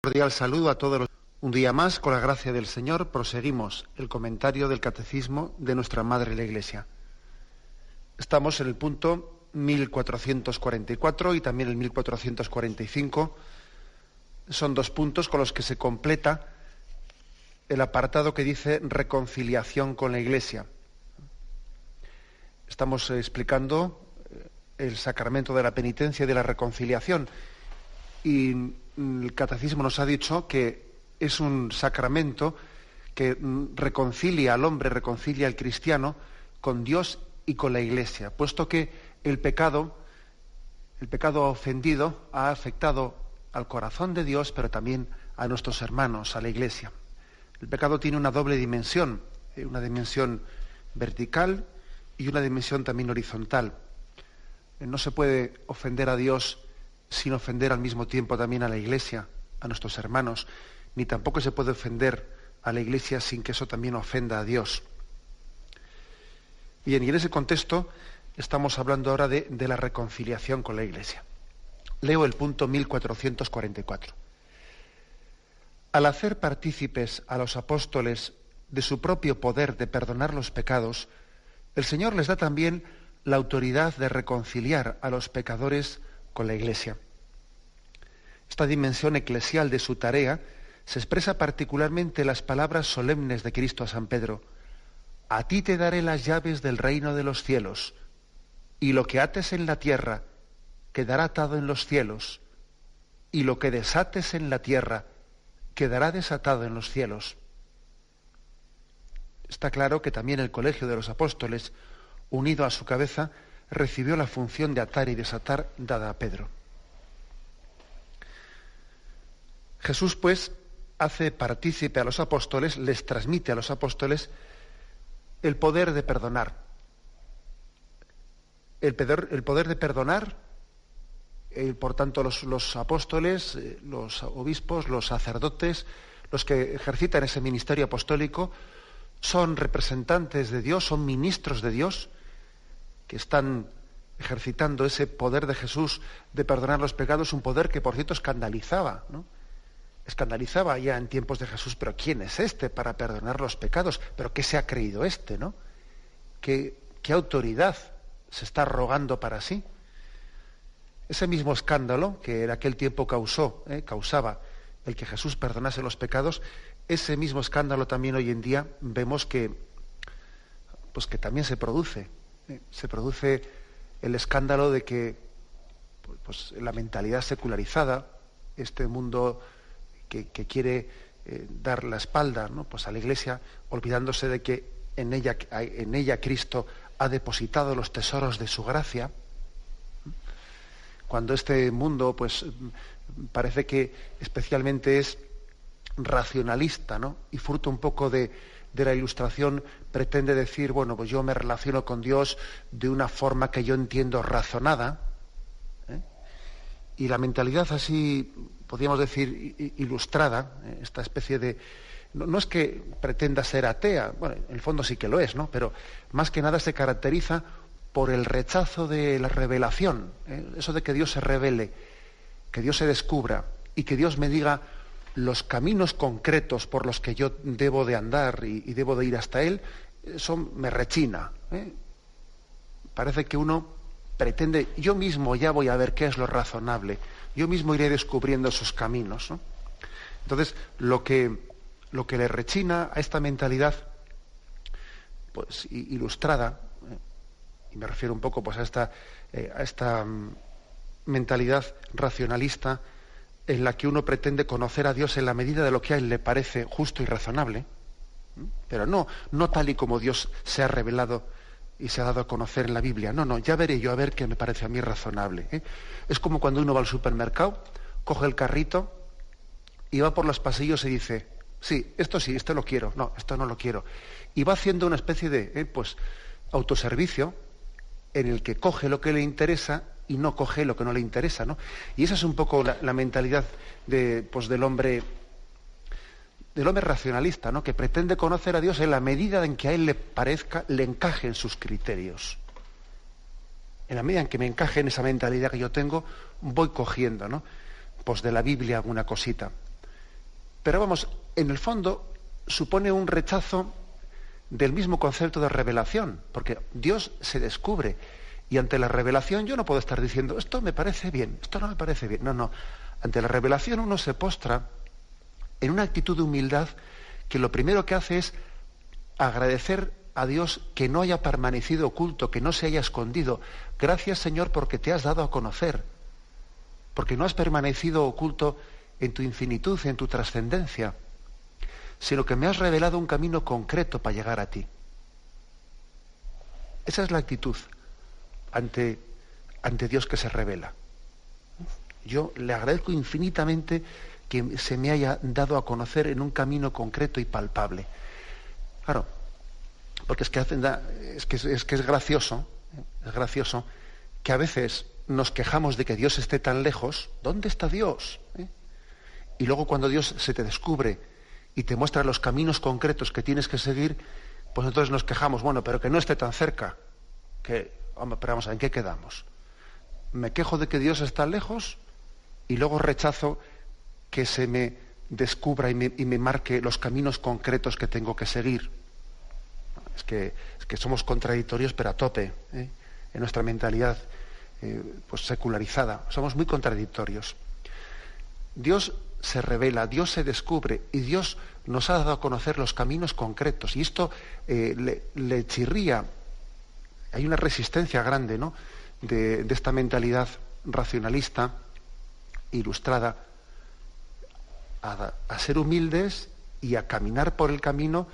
Cordial saludo a todos. Un día más, con la gracia del Señor, proseguimos el comentario del Catecismo de nuestra Madre la Iglesia. Estamos en el punto 1444 y también el 1445. Son dos puntos con los que se completa el apartado que dice reconciliación con la Iglesia. Estamos explicando el sacramento de la penitencia y de la reconciliación. Y el Catecismo nos ha dicho que es un sacramento que reconcilia al hombre, reconcilia al cristiano con Dios y con la Iglesia, puesto que el pecado ofendido ha afectado al corazón de Dios, pero también a nuestros hermanos, a la Iglesia. El pecado tiene una doble dimensión, una dimensión vertical y una dimensión también horizontal. No se puede ofender a Dios sin ofender al mismo tiempo también a la Iglesia, a nuestros hermanos, ni tampoco se puede ofender a la Iglesia sin que eso también ofenda a Dios. Bien, y en ese contexto estamos hablando ahora de la reconciliación con la Iglesia. Leo el punto 1444. Al hacer partícipes a los apóstoles de su propio poder de perdonar los pecados, el Señor les da también la autoridad de reconciliar a los pecadores con la Iglesia. Esta dimensión eclesial de su tarea se expresa particularmente en las palabras solemnes de Cristo a San Pedro: a ti te daré las llaves del reino de los cielos, y lo que ates en la tierra quedará atado en los cielos, y lo que desates en la tierra quedará desatado en los cielos. Está claro que también el colegio de los apóstoles, unido a su cabeza, recibió la función de atar y desatar dada a Pedro. Jesús, pues, hace partícipe a los apóstoles, les transmite a los apóstoles el poder de perdonar. El poder de perdonar, por tanto, los apóstoles, los obispos, los sacerdotes, los que ejercitan ese ministerio apostólico, son representantes de Dios, son ministros de Dios, que están ejercitando ese poder de Jesús de perdonar los pecados, un poder que, por cierto, escandalizaba, ¿no? Escandalizaba ya en tiempos de Jesús, pero ¿quién es este para perdonar los pecados? ¿Pero qué se ha creído este, no? ¿Qué autoridad se está arrogando para sí? Ese mismo escándalo que en aquel tiempo causaba el que Jesús perdonase los pecados, ese mismo escándalo también hoy en día vemos que también se produce. Se produce el escándalo de que la mentalidad secularizada, este mundo que quiere dar la espalda, ¿no?, pues a la Iglesia, olvidándose de que en ella Cristo ha depositado los tesoros de su gracia. Cuando este mundo parece que especialmente es racionalista, ¿no?, y fruto un poco de la Ilustración, pretende decir, bueno, pues yo me relaciono con Dios de una forma que yo entiendo razonada, y la mentalidad así, podríamos decir, ilustrada, esta especie de... No es que pretenda ser atea, bueno, en el fondo sí que lo es, ¿no?, pero más que nada se caracteriza por el rechazo de la revelación, eso de que Dios se revele, que Dios se descubra y que Dios me diga los caminos concretos por los que yo debo de andar y debo de ir hasta Él. Eso me rechina. Parece que uno pretende, yo mismo ya voy a ver qué es lo razonable, yo mismo iré descubriendo esos caminos, ¿no? Entonces, lo que le rechina a esta mentalidad, pues ilustrada, y me refiero un poco pues a esta mentalidad racionalista, en la que uno pretende conocer a Dios en la medida de lo que a él le parece justo y razonable, pero no tal y como Dios se ha revelado y se ha dado a conocer en la Biblia. No, ya veré yo a ver qué me parece a mí razonable. Es como cuando uno va al supermercado, coge el carrito y va por los pasillos y dice, sí, esto lo quiero, no, esto no lo quiero. Y va haciendo una especie de autoservicio en el que coge lo que le interesa y no coge lo que no le interesa, ¿no? Y esa es un poco la mentalidad del hombre racionalista, ¿no?, que pretende conocer a Dios en la medida en que a él le parezca, le encaje en sus criterios. En la medida en que me encaje en esa mentalidad que yo tengo, voy cogiendo, ¿no?, pues de la Biblia alguna cosita. Pero vamos, en el fondo supone un rechazo del mismo concepto de revelación, porque Dios se descubre y ante la revelación yo no puedo estar diciendo esto me parece bien, esto no me parece bien. No, no. Ante la revelación uno se postra en una actitud de humildad que lo primero que hace es agradecer a Dios que no haya permanecido oculto, que no se haya escondido. Gracias, Señor, porque te has dado a conocer, porque no has permanecido oculto en tu infinitud, en tu trascendencia, sino que me has revelado un camino concreto para llegar a ti. Esa es la actitud ante Dios que se revela. Yo le agradezco infinitamente que se me haya dado a conocer en un camino concreto y palpable. Claro, porque es gracioso que a veces nos quejamos de que Dios esté tan lejos. ¿Dónde está Dios? Y luego cuando Dios se te descubre y te muestra los caminos concretos que tienes que seguir, pues entonces nos quejamos, bueno, pero que no esté tan cerca. Pero vamos a ver, ¿en qué quedamos? Me quejo de que Dios está lejos y luego rechazo que se me descubra y me marque los caminos concretos que tengo que seguir. Es que somos contradictorios, pero a tope, en nuestra mentalidad pues secularizada. Somos muy contradictorios. Dios se revela, Dios se descubre y Dios nos ha dado a conocer los caminos concretos. Y esto le chirría. Hay una resistencia grande, ¿no?, de esta mentalidad racionalista, ilustrada, a ser humildes y a caminar por el camino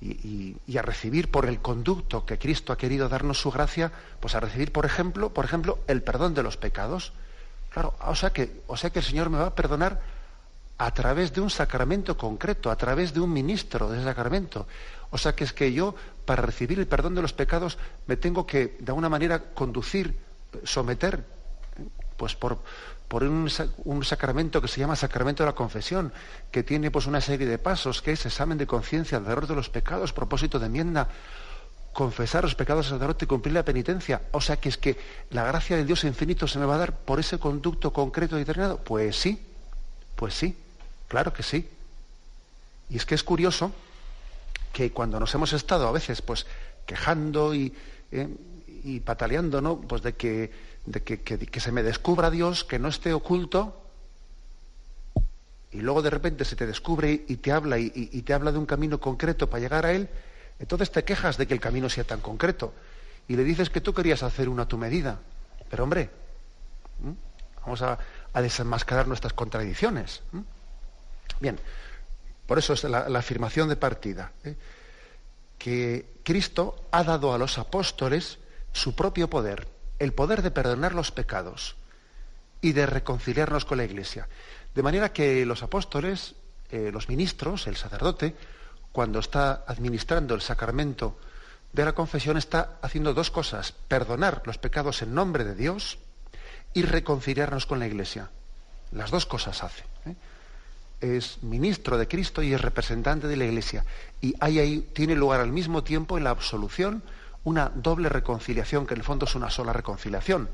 y a recibir por el conducto que Cristo ha querido darnos su gracia, pues a recibir, por ejemplo, el perdón de los pecados. Claro, o sea que el Señor me va a perdonar a través de un sacramento concreto, a través de un ministro de ese sacramento. O sea que es que yo, para recibir el perdón de los pecados, me tengo que, de alguna manera, conducir, someter, pues por un sacramento que se llama sacramento de la confesión, que tiene pues una serie de pasos, que es examen de conciencia, alrededor de los pecados, propósito de enmienda, confesar los pecados al sacerdote y cumplir la penitencia. O sea que es que la gracia de Dios infinito se me va a dar por ese conducto concreto y determinado. Pues sí, claro que sí. Y es que es curioso que cuando nos hemos estado a veces pues quejando y pataleando, ¿no?, pues de que se me descubra Dios, que no esté oculto, y luego de repente se te descubre y te habla y te habla de un camino concreto para llegar a Él, entonces te quejas de que el camino sea tan concreto y le dices que tú querías hacer uno a tu medida. Pero hombre, vamos a desenmascarar nuestras contradicciones. Bien, por eso es la afirmación de partida, que Cristo ha dado a los apóstoles su propio poder, el poder de perdonar los pecados y de reconciliarnos con la Iglesia. De manera que los apóstoles, los ministros, el sacerdote, cuando está administrando el sacramento de la confesión, está haciendo dos cosas: perdonar los pecados en nombre de Dios y reconciliarnos con la Iglesia. Las dos cosas hace. Es ministro de Cristo y es representante de la Iglesia. Y ahí tiene lugar al mismo tiempo en la absolución una doble reconciliación, que en el fondo es una sola reconciliación,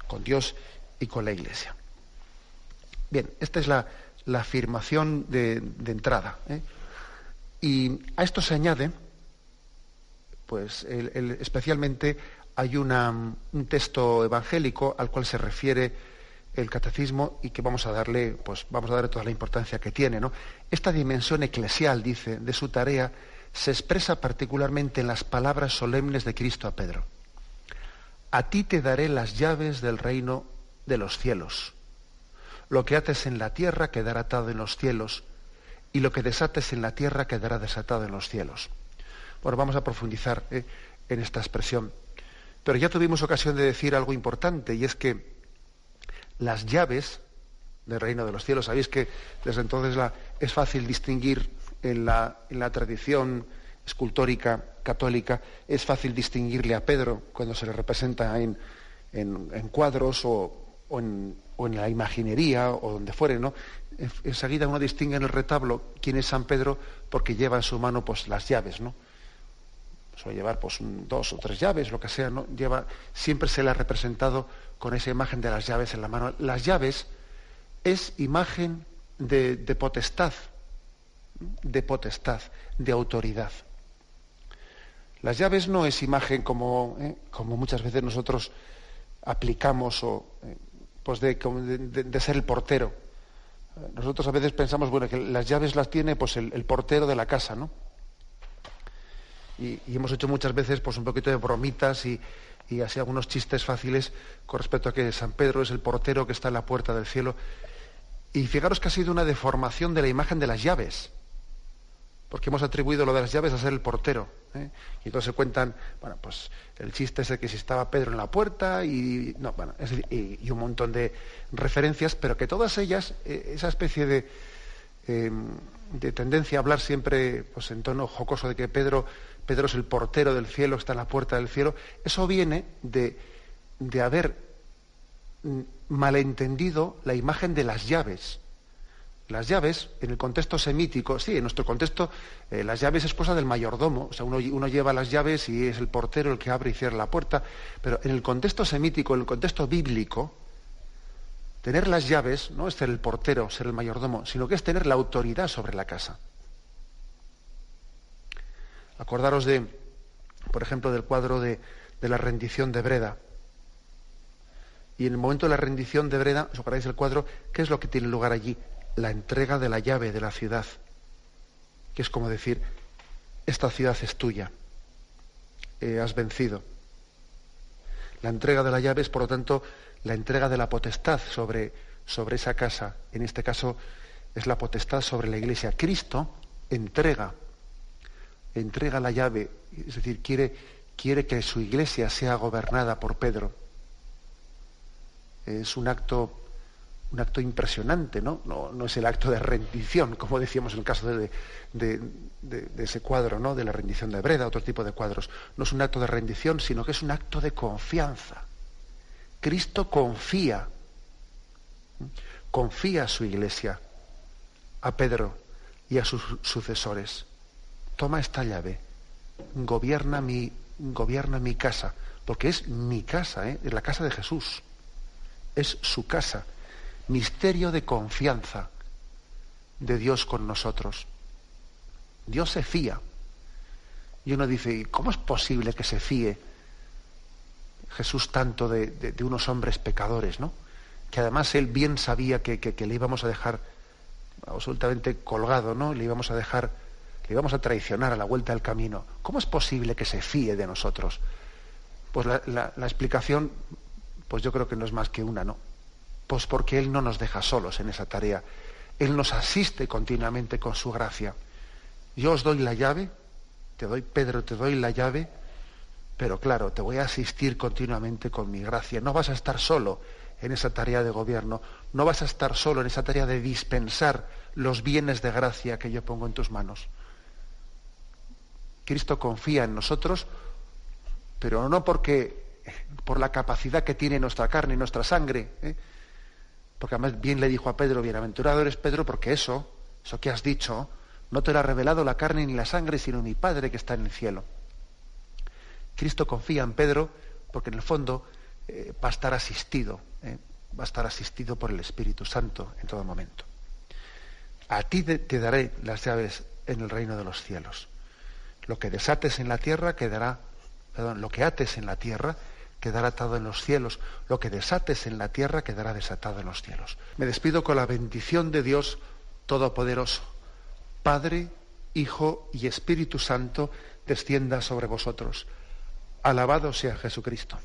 con Dios y con la Iglesia. Bien, esta es la afirmación de entrada. Y a esto se añade, pues especialmente hay un texto evangélico al cual se refiere el catecismo y que vamos a darle toda la importancia que tiene, ¿no? Esta dimensión eclesial, dice, de su tarea se expresa particularmente en las palabras solemnes de Cristo a Pedro. A ti te daré las llaves del reino de los cielos. Lo que ates en la tierra quedará atado en los cielos, y lo que desates en la tierra quedará desatado en los cielos. Bueno, vamos a profundizar en esta expresión. Pero ya tuvimos ocasión de decir algo importante, y es que las llaves del reino de los cielos, sabéis que desde entonces es fácil distinguir en la tradición escultórica católica, es fácil distinguirle a Pedro cuando se le representa en cuadros o en la imaginería o donde fuere, ¿no? Enseguida uno distingue en el retablo quién es San Pedro porque lleva en su mano pues las llaves, ¿no? Suele llevar pues 2 o 3 llaves, lo que sea, ¿no? Siempre se le ha representado con esa imagen de las llaves en la mano. Las llaves es imagen de potestad, de potestad, de autoridad. Las llaves no es imagen como muchas veces nosotros aplicamos pues de ser el portero. Nosotros a veces pensamos, bueno, que las llaves las tiene pues el portero de la casa, ¿no? Y hemos hecho muchas veces pues un poquito de bromitas y así algunos chistes fáciles con respecto a que San Pedro es el portero que está en la puerta del cielo. Y fijaros que ha sido una deformación de la imagen de las llaves, porque hemos atribuido lo de las llaves a ser el portero, ¿eh? Y entonces se cuentan, bueno, pues el chiste ese que si estaba Pedro en la puerta y un montón de referencias, pero que todas ellas, esa especie de tendencia a hablar siempre pues en tono jocoso de que Pedro es el portero del cielo, está en la puerta del cielo, eso viene de haber malentendido la imagen de las llaves. Las llaves, en el contexto semítico, sí, en nuestro contexto, las llaves es cosa del mayordomo, o sea, uno lleva las llaves y es el portero el que abre y cierra la puerta, pero en el contexto semítico, en el contexto bíblico, tener las llaves no es ser el portero, ser el mayordomo, sino que es tener la autoridad sobre la casa. Acordaros por ejemplo, del cuadro de la rendición de Breda. Y en el momento de la rendición de Breda, os acordáis del cuadro, ¿qué es lo que tiene lugar allí? La entrega de la llave de la ciudad, que es como decir, esta ciudad es tuya, has vencido. La entrega de la llave es, por lo tanto, la entrega de la potestad sobre esa casa. En este caso, es la potestad sobre la Iglesia. Cristo entrega la llave, es decir, quiere que su Iglesia sea gobernada por Pedro. Es un acto impresionante, ¿no? No es el acto de rendición, como decíamos en el caso de ese cuadro, ¿no? De la rendición de Breda, otro tipo de cuadros. No es un acto de rendición, sino que es un acto de confianza. Cristo confía a su Iglesia, a Pedro y a sus sucesores. Toma esta llave, gobierna mi casa, porque es mi casa, es la casa de Jesús, es su casa. Misterio de confianza de Dios con nosotros. Dios se fía. Y uno dice, ¿cómo es posible que se fíe Jesús tanto de unos hombres pecadores, ¿no? Que además él bien sabía que le íbamos a dejar absolutamente colgado, ¿no? Le íbamos a traicionar a la vuelta del camino. ¿Cómo es posible que se fíe de nosotros? Pues la explicación, pues yo creo que no es más que una, ¿no? Pues porque Él no nos deja solos en esa tarea. Él nos asiste continuamente con su gracia. Yo os doy la llave, Pedro, te doy la llave, pero claro, te voy a asistir continuamente con mi gracia. No vas a estar solo en esa tarea de gobierno, no vas a estar solo en esa tarea de dispensar los bienes de gracia que yo pongo en tus manos. Cristo confía en nosotros, pero no por la capacidad que tiene nuestra carne y nuestra sangre, porque además bien le dijo a Pedro, bienaventurado eres Pedro, porque eso que has dicho, no te lo ha revelado la carne ni la sangre, sino mi Padre que está en el cielo. Cristo confía en Pedro porque en el fondo va a estar asistido por el Espíritu Santo en todo momento. A ti te daré las llaves en el reino de los cielos. Lo que ates en la tierra quedará atado en los cielos. Lo que desates en la tierra quedará desatado en los cielos. Me despido con la bendición de Dios Todopoderoso. Padre, Hijo y Espíritu Santo, descienda sobre vosotros. Alabado sea Jesucristo.